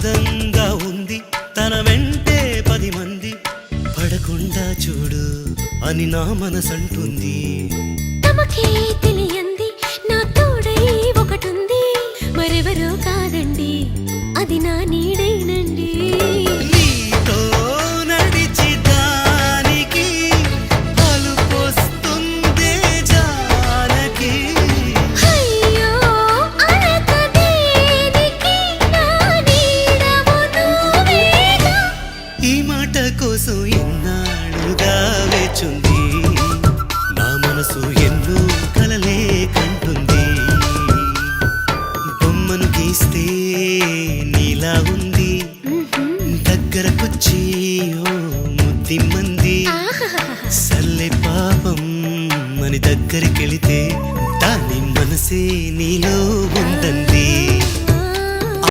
అందంగా ఉంది తన వెంటే 10 మంది పడకుండా చూడు అని నా మనసంటుంది. తమకే తెలియంది నా తోడై ఒకటుంది మరెవరో కాదండి అది నా నీడైనండి. నీతో నడిచి దానికి అలుపొస్తుందే జానకి. అయ్యో అనక దేనికి నా నీడవు నువ్వేగా. ఈ మాట కోసం ఎన్నాళ్ళుగా వేచుంది నా మనసు ఎన్నో కలలే కంటుంది. బొమ్మను గీస్తే నీలా ఉంది దగ్గరకొచ్చి ఓ ముద్దిమ్మంది. సల్లే పాపం అని దగ్గరికెళితే దాని మనసే నీలో ఉందంది.